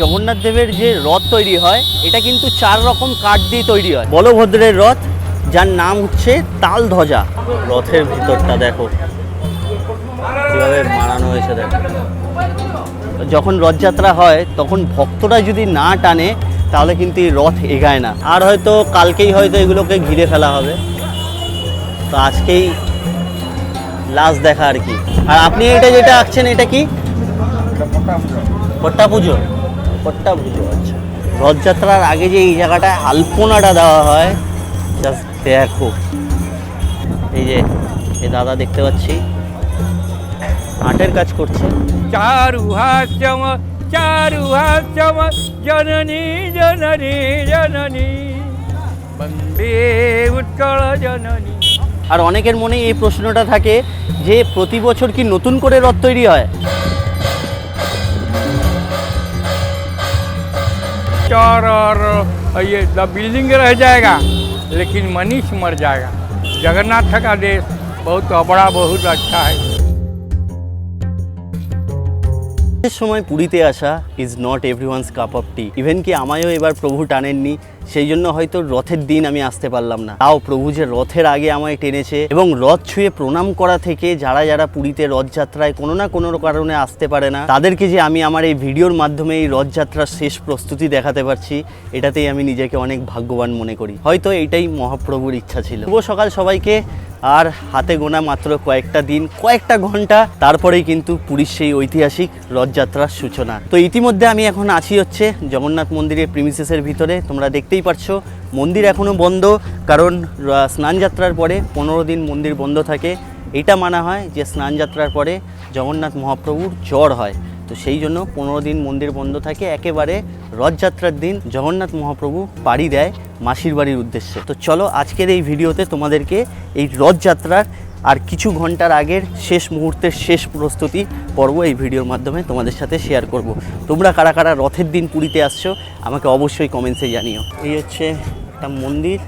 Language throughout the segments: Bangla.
জগন্নাথ দেবের যে রথ তৈরি হয় এটা কিন্তু 4 রকম কাঠ দিয়ে তৈরি হয়। বলভদ্রের রথ, যার নাম হচ্ছে তাল ধ্বজা। রথের ভিতরটা দেখো কিভাবে বানানো হয়েছে, দেখো। যখন রথযাত্রা হয় তখন ভক্তরা যদি না টানে তাহলে কিন্তু এই রথ এগায় না। আর হয়তো কালকেই হয়তো এগুলোকে ঘিরে ফেলা হবে, তো আজকেই লাস্ট দেখা আর কি। আর আপনি এটা যেটা আঁকছেন এটা কি? পট্টা পুজো। পট্টা পুজো, আচ্ছা। রথযাত্রার আগে যে এই জায়গাটায় আলপনাটা দেওয়া হয়, জাস্ট দেখো। এই যে এই দাদা দেখতে পাচ্ছি আর্টের কাজ করছে। চারু হাস্যম জননী জননী জননী বন্দে উৎকল জননী। আর অনেকের মনে এই প্রশ্নটা থাকে যে প্রতি বছর কি নতুন করে রথ তৈরি হয়? और ये बिल्डिंग रह जाएगा लेकिन मनीष मर जाएगा। जगन्नाथ का देश बहुत बड़ा, बहुत अच्छा है। সময় পুরীতে আসা is not everyone's cup of T. Even কি আমায়ও এবার প্রভু টানেননি, সেই জন্য হয়তো রথের দিন আমি আসতে পারলাম না। তাও প্রভু যে রথের আগে আমায় টেনেছে, এবং রথ ছুঁয়ে প্রণাম করা থেকে যারা যারা পুরীতে রথযাত্রায় কোনো না কোনো কারণে আসতে পারে না, তাদেরকে যে আমি আমার এই ভিডিওর মাধ্যমে এই রথযাত্রার শেষ প্রস্তুতি দেখাতে পারছি, এটাতেই আমি নিজেকে অনেক ভাগ্যবান মনে করি। হয়তো এটাই মহাপ্রভুর ইচ্ছা ছিল। শুভ সকাল সবাইকে। আর হাতে গোনা মাত্র কয়েকটা দিন, কয়েকটা ঘন্টা, তারপরেই কিন্তু পুরীর সেই ঐতিহাসিক রথযাত্রার সূচনা। তো ইতিমধ্যে আমি এখন আছি হচ্ছে জগন্নাথ মন্দিরের প্রিমিসেসের ভিতরে। তোমরা দেখতেই পাচ্ছ মন্দির এখনও বন্ধ, কারণ স্নানযাত্রার পরে 15 দিন মন্দির বন্ধ থাকে। এটা মানা হয় যে স্নানযাত্রার পরে জগন্নাথ মহাপ্রভুর জ্বর হয়, তো সেই জন্য 15 দিন মন্দির বন্ধ থাকে। একেবারে রথযাত্রার দিন জগন্নাথ মহাপ্রভু পাড়ি দেয় মাসির বাড়ির উদ্দেশ্যে। তো চলো আজকের এই ভিডিওতে তোমাদেরকে এই রথযাত্রার আর কিছু ঘন্টার আগের শেষ মুহূর্তের শেষ প্রস্তুতি পর্ব এই ভিডিওর মাধ্যমে তোমাদের সাথে শেয়ার করব। তোমরা কারা কারা রথের দিন পুরীতে আসছো আমাকে অবশ্যই কমেন্টসে জানিও। এই হচ্ছে একটা মন্দির,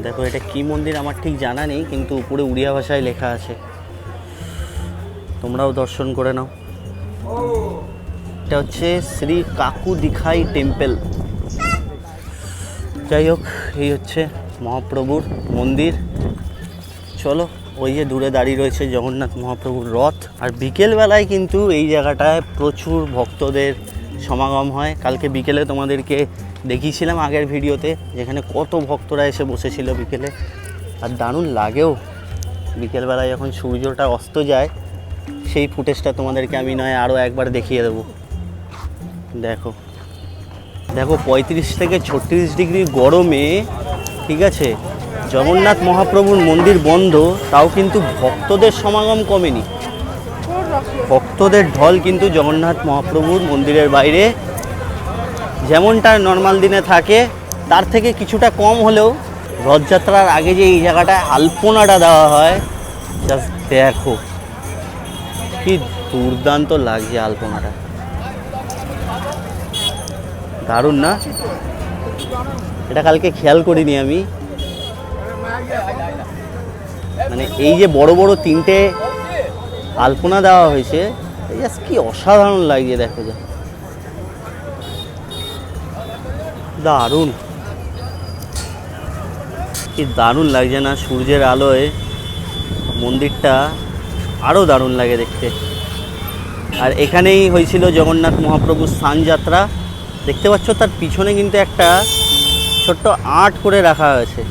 দেখো এটা কি মন্দির আমার ঠিক জানা নেই, কিন্তু উপরে উড়িয়া ভাষায় লেখা আছে, তোমরাও দর্শন করে নাও। এটা হচ্ছে শ্রী কাকু দিখাই টেম্পল। যাই হোক, এই হচ্ছে মহাপ্রভুর মন্দির। চলো, ওই যে দূরে দাঁড়িয়ে রয়েছে জগন্নাথ মহাপ্রভুর রথ। আর বিকেলবেলায় কিন্তু এই জায়গাটায় প্রচুর ভক্তদের সমাগম হয়। কালকে বিকেলে তোমাদেরকে দেখিয়েছিলাম আগের ভিডিওতে, যেখানে কত ভক্তরা এসে বসেছিল বিকেলে। আর দারুণ লাগেও বিকেলবেলায় যখন সূর্যটা অস্ত যায়, সেই ফুটেজটা তোমাদেরকে আমি নয় আরও একবার দেখিয়ে দেবো। দেখো দেখো 35 থেকে 36 ডিগ্রি গরমে, ঠিক আছে, জগন্নাথ মহাপ্রভুর মন্দির বন্ধ, তাও কিন্তু ভক্তদের সমাগম কমেনি। ভক্তদের ঢল কিন্তু জগন্নাথ মহাপ্রভুর মন্দিরের বাইরে যেমনটা নর্মাল দিনে থাকে তার থেকে কিছুটা কম হলেও রথযাত্রার আগে যে এই জায়গাটায় আলপনাটা দেওয়া হয়, জাস্ট দেখো কি দুর্দান্ত লাগছে আলপনাটা, দারুণ না? এটা কালকে খেয়াল করিনি আমি, মানে এই যে বড় বড় 3টে আলপনা দেওয়া হয়েছে, জাস্ট কি অসাধারণ লাগছে। দেখো যা দারুণ, কি দারুণ লাগছে না? সূর্যের আলোয় মন্দিরটা আরও দারুণ লাগে দেখতে। আর এখানেই হয়েছিল জগন্নাথ মহাপ্রভুর স্নানযাত্রা। দেখতে পাচ্ছ তার পিছনে কিন্তু একটা ছোট্ট আর্ট করে রাখা হয়েছে।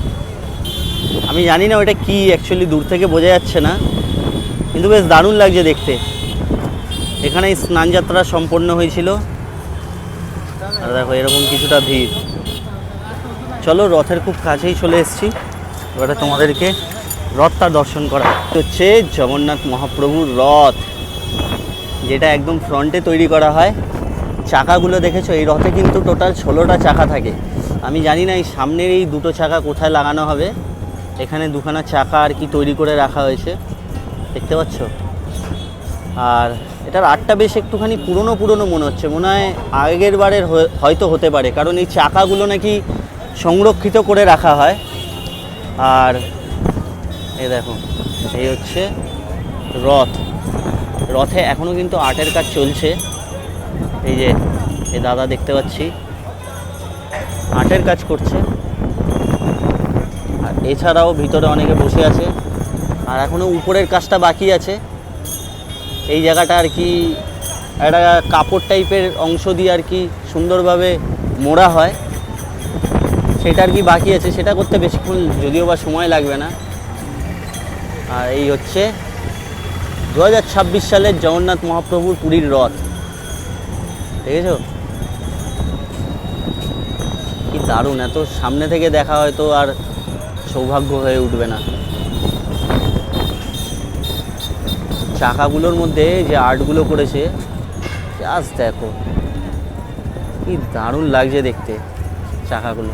আমি জানি না ওটা কি অ্যাকচুয়ালি, দূর থেকে বোঝা যাচ্ছে না, কিন্তু বেশ দারুণ লাগছে দেখতে। এখানেই স্নানযাত্রা সম্পন্ন হয়েছিল। আর দেখো এরকম কিছুটা ভিড়। চলো রথের খুব কাছেই চলে এসেছি, এবারে তোমাদেরকে রথটা দর্শন করা হচ্ছে। জগন্নাথ মহাপ্রভুর রথ, যেটা একদম ফ্রন্টে তৈরি করা হয়। চাকাগুলো দেখেছো, এই রথে কিন্তু টোটাল 16টা চাকা থাকে। আমি জানি না এই সামনের এই 2টো চাকা কোথায় লাগানো হবে। এখানে 2খানা চাকা আর কি তৈরি করে রাখা হয়েছে, দেখতে পাচ্ছ। আর এটার আর্টটা বেশ একটুখানি পুরনো পুরনো মনে হচ্ছে, মনে হয় আগের বারের হয়তো হতে পারে, কারণ এই চাকাগুলো নাকি সংরক্ষিত করে রাখা হয়। আর এই দেখো এই হচ্ছে রথ। রথে এখনও কিন্তু আর্টের কাজ চলছে। এই যে এই দাদা দেখতে পাচ্ছি আর্টের কাজ করছে, আর এছাড়াও ভিতরে অনেকে বসে আছে, আর এখনও উপরের কাজটা বাকি আছে। এই জায়গাটা আর কি একটা কাপড় টাইপের অংশ দিয়ে আর কি সুন্দরভাবে মোড়া হয়, সেটা আর কি বাকি আছে, সেটা করতে বেশিক্ষণ যদিও বা সময় লাগবে না। আর এই হচ্ছে 2026 সালের জগন্নাথ মহাপ্রভুর পুরীর রথ, দেখেছো কি দারুণ! এত সামনে থেকে দেখা হয়তো আর সৌভাগ্য হয়ে উঠবে না। চাকাগুলোর মধ্যে যে আর্টগুলো করেছে জাস্ট দেখো কি দারুণ লাগছে দেখতে চাকাগুলো।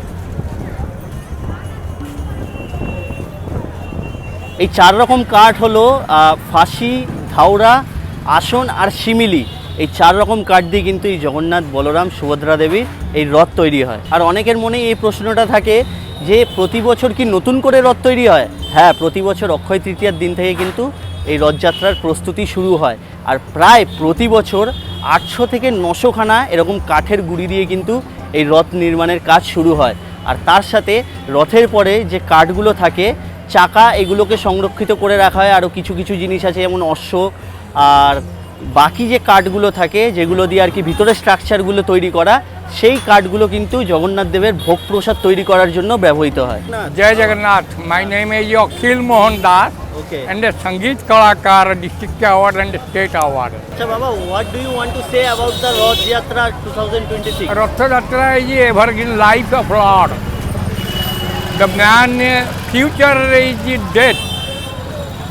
এই 4 রকম কাঠ হলো ফাঁসি, ধাওড়া, আসন আর শিমিলি। এই 4 রকম কাঠ দিয়ে কিন্তু এই জগন্নাথ, বলরাম, সুভদ্রা দেবীর এই রথ তৈরি হয়। আর অনেকের মনে এই প্রশ্নটা থাকে যে প্রতি বছর কি নতুন করে রথ তৈরি হয়? হ্যাঁ, প্রতি বছর অক্ষয় তৃতীয়ার দিন থেকে কিন্তু এই রথযাত্রার প্রস্তুতি শুরু হয়। আর প্রায় প্রতি বছর 800 থেকে 900 খানা এরকম কাঠের গুঁড়ি দিয়ে কিন্তু এই রথ নির্মাণের কাজ শুরু হয়। আর তার সাথে রথের পরে যে কাঠগুলো থাকে, চাকা, এগুলোকে সংরক্ষিত করে রাখা হয়। আরও কিছু কিছু জিনিস আছে যেমন অশ্ব, আর বাকি যে কাঠগুলো থাকে যেগুলো দিয়ে আর কি ভিতরে স্ট্রাকচারগুলো তৈরি করা, সেই কাঠগুলো কিন্তু জগন্নাথ দেবের ভোগ প্রসাদ তৈরি করার জন্য ব্যবহৃত হয়। जय Jagannath. My name is Akhil Mohan Das and a संगीत कलाकार district award and state award. আচ্ছা বাবা, what do you want to say about the Rath Yatra 2026? Rath Yatra is a evergreen life of Lord. The man future is dead.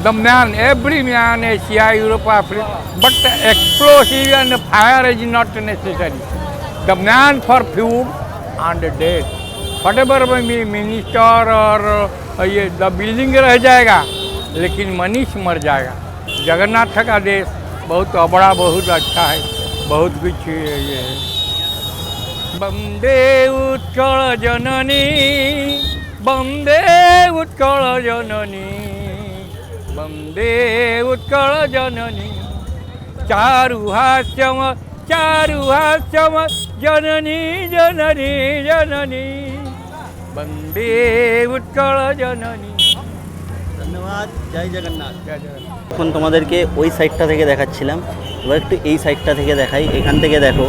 The man, every man, Asia, Europe, Africa, but explosive and fire is not necessary. The man for food and dead. Whatever may be minister or ये the building रह जाएगा, लेकिन मनीष मर जाएगा। जगन्नाथ का देश बहुत बड़ा, बहुत अच्छा है, बहुत कुछ ये है। वंदे उत्कल जननी, वंदे उत्कल जननी, वंदे उत्कल जननी, चारुहास्यम चारुहास्यम जननी जननी जननी, वंदे उत्कल जननी। ধন্যবাদ। জয় জগন্নাথ। जय जगन्नाथ। এখন তোমাদেরকে ওই সাইডটা থেকে দেখাচ্ছিলাম, এবার একটু এই সাইডটা থেকে দেখাই। এখান থেকে দেখো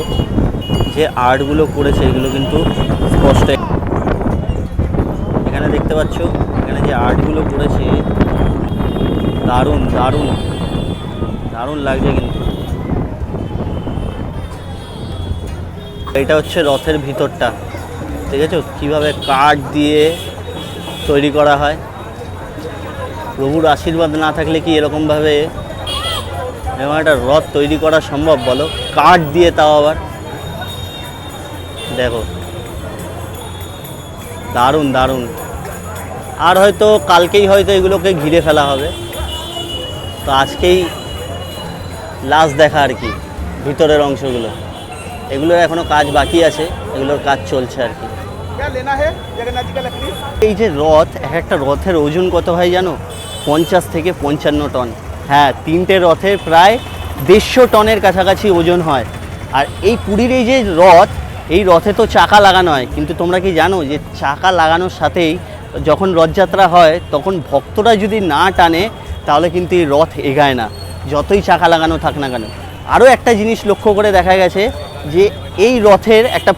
যে আর্টগুলো করেছে এগুলো কিন্তু স্পষ্ট, এখানে দেখতে পাচ্ছ, এখানে যে আর্টগুলো করেছে দারুণ দারুণ দারুণ লাগছে কিন্তু। এটা হচ্ছে রথের ভিতরটা, দেখেছো কীভাবে কাঠ দিয়ে তৈরি করা হয়। প্রভুর আশীর্বাদ না থাকলে কি এরকমভাবে এরকম একটা রথ তৈরি করা সম্ভব বলো? কাঠ দিয়ে, তাও আবার দেখো দারুণ দারুণ। আর হয়তো কালকেই হয়তো এগুলোকে ঘিরে ফেলা হবে, তো আজকেই লাস্ট দেখা আর কি ভিতরের অংশগুলো। এগুলোর এখনও কাজ বাকি আছে, এগুলোর কাজ চলছে আর কি। এই যে রথ, এক একটা রথের ওজন কত হয় জানো? 50 থেকে 55 টন। হ্যাঁ, 3টে রথের প্রায় 150 টনের কাছাকাছি ওজন হয়। আর এই পুরীর এই যে রথ, এই রথে তো চাকা লাগানো হয়, কিন্তু তোমরা কি জানো যে চাকা লাগানোর সাথেই যখন রথযাত্রা হয় তখন ভক্তরা যদি না টানে তাহলে কিন্তু এই রথ এগায় না, যতই চাকা লাগানো থাক না কেন। আরও একটা জিনিস লক্ষ্য করে দেখা গেছে যে এই রথের একটা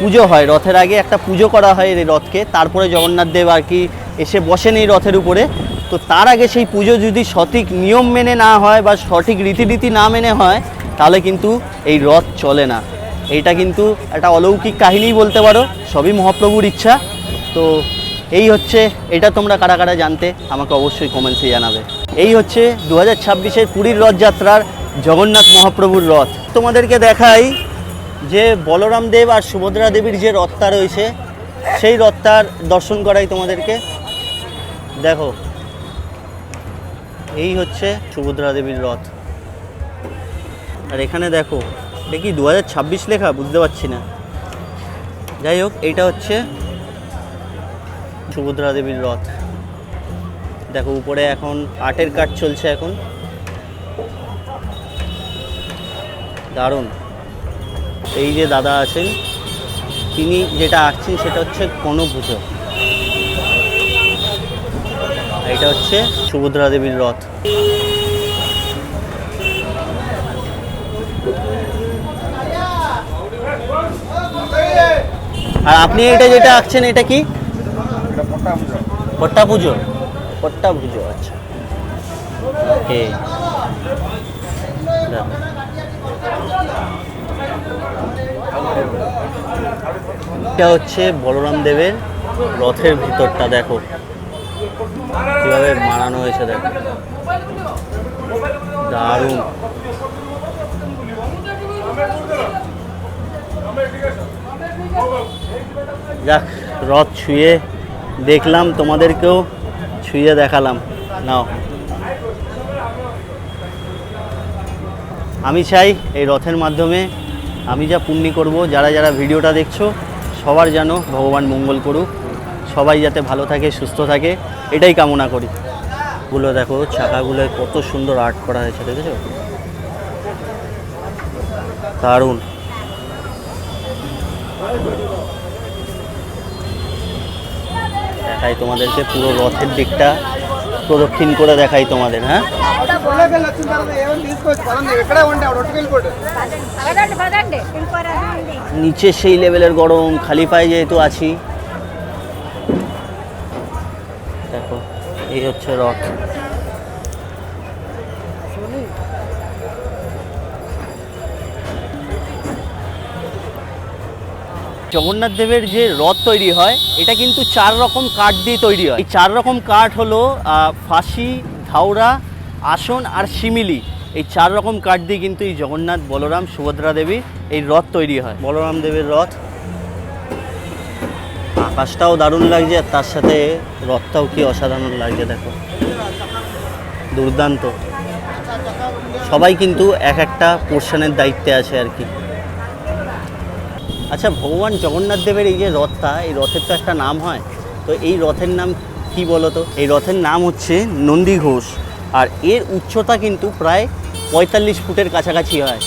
পুজো হয়, রথের আগে একটা পুজো করা হয় এই রথকে, তারপরে জগন্নাথ দেব আর কি এসে বসেন এই রথের উপরে। তো তার আগে সেই পুজো যদি সঠিক নিয়ম মেনে না হয় বা সঠিক রীতিনীতি না মেনে হয় তাহলে কিন্তু এই রথ চলে না। এইটা কিন্তু একটা অলৌকিক কাহিনী বলতে পারো, সবই মহাপ্রভুর ইচ্ছা। তো এই হচ্ছে, এটা তোমরা কারা কারা জানতে আমাকে অবশ্যই কমেন্টসে জানাবে। এই হচ্ছে 2026-এর পুরীর রথযাত্রার জগন্নাথ মহাপ্রভুর রথ। তোমাদেরকে দেখাই যে বলরাম দেব আর সুভদ্রা দেবীর যে রথটা রয়েছে সেই রথটার দর্শন করাই তোমাদেরকে। দেখো এই হচ্ছে সুভদ্রা দেবীর রথ, আর এখানে দেখো এটা কি 2026 লেখা, বুঝতে পারছি না। যাই হোক, এইটা হচ্ছে সুভদ্রা দেবীর রথ। দেখো উপরে এখন আর্টের কাজ চলছে, এখন দারুণ। এই যে দাদা আছেন, তিনি যেটা আঁকছেন সেটা হচ্ছে কনকপুজো। এটা হচ্ছে সুভদ্রা দেবীর রথ। আর আপনি এটা যেটা আঁকছেন এটা কি? পট্টা পুজো। পট্টা পুজো, আচ্ছা। ওকে, এটা হচ্ছে বলরাম দেবের রথের ভিতরটা। দেখো কিভাবে বানানো হয়েছে, দেখো দারুণ। যাক, রথ ছুঁয়ে দেখলাম, তোমাদেরকেও ছুঁয়ে দেখালাম। নাও, আমি চাই এই রথের মাধ্যমে আমি যা পুণ্যি করব, যারা যারা ভিডিওটা দেখছো সবার যেন ভগবান মঙ্গল করুক, সবাই যাতে ভালো থাকে, সুস্থ থাকে, এটাই কামনা করি। গুলো দেখো, চাকাগুলো কত সুন্দর আর্ট করা হয়েছে, দেখেছো? দারুণ। দেখাই তোমাদেরকে পুরো রথের দিকটা প্রদক্ষিণ করে দেখাই তোমাদের। হ্যাঁ, নিচে সেই লেভেলের গরম, খালি পায়ে যেহেতু আছি। দেখো, এই হচ্ছে রথ। জগন্নাথ দেবের যে রথ তৈরি হয় এটা কিন্তু 4 রকম কাঠ দিয়ে তৈরি হয়। এই 4 রকম কাঠ হলো ফাঁসি, ধাওড়া, আসন আর শিমিলি। এই 4 রকম কাঠ দিয়ে কিন্তু এই জগন্নাথ, বলরাম, সুভদ্রা দেবী এই রথ তৈরি হয়। বলরাম দেবের রথ, আকাশটাও দারুণ লাগছে আর তার সাথে রথটাও কি অসাধারণ লাগছে। দেখো, দুর্দান্ত। সবাই কিন্তু এক একটা পোর্শনের দায়িত্বে আছে আর কি। আচ্ছা, ভগবান জগন্নাথ দেবের এই যে রথটা, এই রথের তো একটা নাম হয়, তো এই রথের নাম কি বলো তো? এই রথের নাম হচ্ছে নন্দী ঘোষ। আর এর উচ্চতা কিন্তু প্রায় 45 ফুটের কাছাকাছি হয়।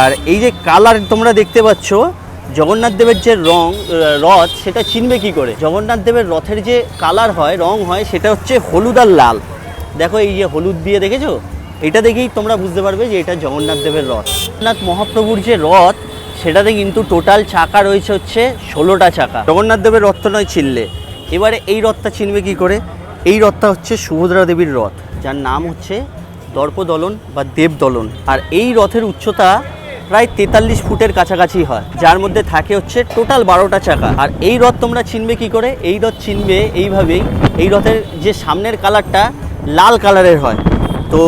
আর এই যে কালার তোমরা দেখতে পাচ্ছ, জগন্নাথ দেবের যে রথ, সেটা চিনবে কি করে? জগন্নাথ দেবের রথের যে কালার হয়, রং হয়, সেটা হচ্ছে হলুদ আর লাল। দেখো, এই যে হলুদ দিয়ে দেখেছো, এটা দেখেই তোমরা বুঝতে পারবে যে এটা জগন্নাথ দেবের রথ। জগন্নাথ মহাপ্রভুর যে রথ, সেটাতে কিন্তু টোটাল চাকা রয়েছে হচ্ছে 16টা চাকা। জগন্নাথ দেবের রথ নয় চিনলে, এবারে এই রথটা চিনবে কি করে? এই রথটা হচ্ছে সুভদ্রা দেবীর রথ, যার নাম হচ্ছে দর্পদলন বা দেবদলন। আর এই রথের উচ্চতা প্রায় 43 ফুটের কাছাকাছি হয়, যার মধ্যে থাকে হচ্ছে টোটাল 12টা চাকা। আর এই রথ তোমরা চিনবে কি করে? এই রথ চিনবে এইভাবেই, এই রথের যে সামনের কালারটা লাল কালারের হয়। তো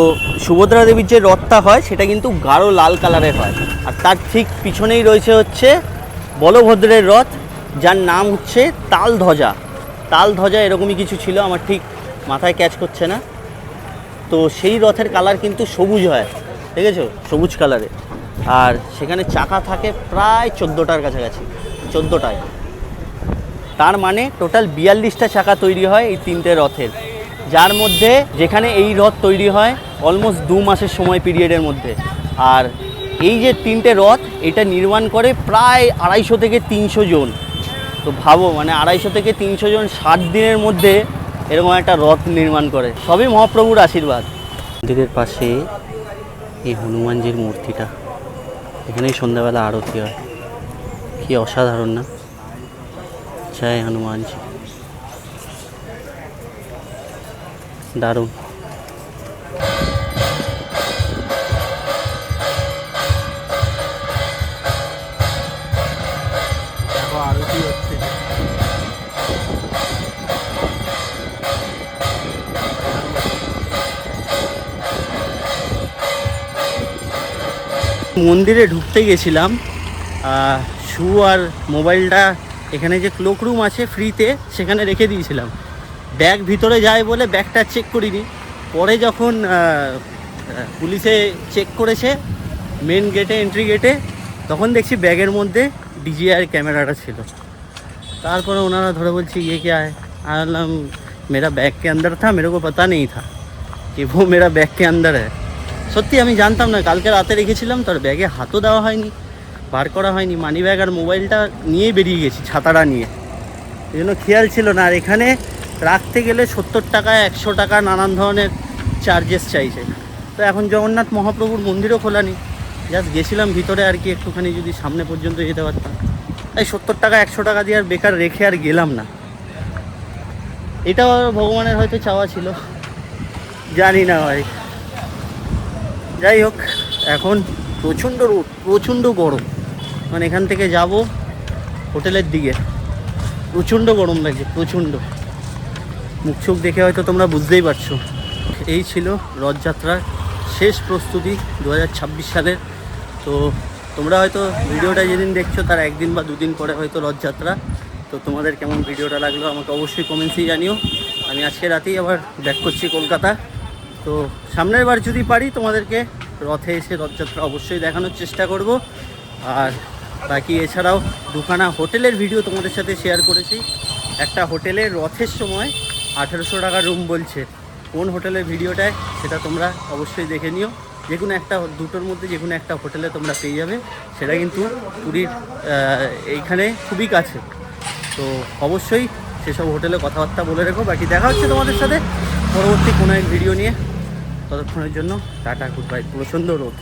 সুভদ্রা দেবীর যে রথটা হয় সেটা কিন্তু গাঢ় লাল কালারের হয়। আর তার ঠিক পিছনেই রয়েছে হচ্ছে বলভদ্রের রথ, যার নাম হচ্ছে তালধ্বজা। তালধ্বজা এরকমই কিছু ছিল, আমার ঠিক মাথায় ক্যাচ করছে না। তো সেই রথের কালার কিন্তু সবুজ হয়, দেখেছো? সবুজ কালারে। আর সেখানে চাকা থাকে প্রায় 14টার কাছাকাছি, 14টায়। তার মানে টোটাল 42টা চাকা তৈরি হয় এই 3টে রথের, যার মধ্যে যেখানে এই রথ তৈরি হয় অলমোস্ট 2 মাসের সময় পিরিয়ডের মধ্যে। আর এই যে 3টে রথ, এটা নির্মাণ করে প্রায় 250 থেকে 300 জন। তো ভাবো, মানে 250 থেকে 300 জন 60 দিনের মধ্যে এরকম একটা রথ নির্মাণ করে। সবই মহাপ্রভুর আশীর্বাদ। মন্দিরের পাশে এই হনুমানজির মূর্তিটা, এখানেই সন্ধ্যাবেলা আরতি হয়। কি অসাধারণ না? জয় হনুমানজি, দারুণ। আরতি হচ্ছে। মন্দিরে ঢুকতে গেছিলাম, শু আর মোবাইলটা এখানে যে ক্লোক রুম আছে ফ্রিতে, সেখানে রেখে দিয়েছিলাম। ব্যাগ ভিতরে যায় বলে ব্যাগটা চেক করিনি। পরে যখন পুলিশে চেক করেছে মেন গেটে, এন্ট্রি গেটে, তখন দেখছি ব্যাগের মধ্যে DJI ক্যামেরাটা ছিল। তারপরে ওনারা ধরে বলছে ये क्या है? আমি বললাম मेरा बैग के अंदर था, मेरे को पता नहीं था कि वो मेरा बैग के अंदर है। সত্যি আমি জানতাম না, কালকে রাতে রেখেছিলাম, তোর ব্যাগে হাতও দেওয়া হয়নি। বার করা হয়নি, মানি ব্যাগ আর মোবাইলটা নিয়েই বেরিয়ে গেছি, ছাতাটা নিয়ে, এই জন্য খেয়াল ছিল না। আর এখানে রাখতে গেলে 70 টাকা 100 টাকা নানান ধরনের চার্জেস চাইছে। তো এখন জগন্নাথ মহাপ্রভুর মন্দিরও খোলা নেই, জাস্ট গেছিলাম ভিতরে আর কি, একটুখানি যদি সামনে পর্যন্ত যেতে পারতাম। তাই 70 টাকা 100 টাকা দিয়ে আর বেকার রেখে আর গেলাম না। এটাও ভগবানের হয়তো চাওয়া ছিল, জানি না ভাই। যাই হোক, এখন প্রচণ্ড রোদ, প্রচণ্ড গরম। মানে এখান থেকে যাব হোটেলের দিকে, প্রচণ্ড গরম লাগছে, প্রচণ্ড। মুখ চোখ দেখে হয়তো তোমরা বুঝতেই পারছো। এই ছিল রথযাত্রার শেষ প্রস্তুতি 2026 সালের। তো তোমরা হয়তো ভিডিওটা যেদিন দেখছো তার একদিন বা দুদিন পরে হয়তো রথযাত্রা। তো তোমাদের কেমন ভিডিওটা লাগলো আমাকে অবশ্যই কমেন্টসেই জানিও। আমি আজকে রাতেই আবার ব্যাক করছি কলকাতা। তো সামনের বার যদি পারি তোমাদেরকে রথে এসে রথযাত্রা অবশ্যই দেখানোর চেষ্টা করব। আর বাকি এছাড়াও দুখানা হোটেলের ভিডিও তোমাদের সাথে শেয়ার করেছি। একটা হোটেলে রথের সময় 1800 টাকা রুম বলছে, কোন হোটেলের ভিডিওটায় সেটা তোমরা অবশ্যই দেখে নিও। যে কোনো একটা, দুটোর মধ্যে যে কোনো একটা হোটেলে তোমরা পেয়ে যাবে। সেটা কিন্তু পুরীর এইখানে খুবই কাছে। তো অবশ্যই সেসব হোটেলে কথাবার্তা বলে রেখো। বাকি দেখা হচ্ছে তোমাদের সাথে পরবর্তী কোনো এক ভিডিও নিয়ে। ততক্ষণের জন্য টাটা, গুড বাই। প্রচণ্ড রোদ।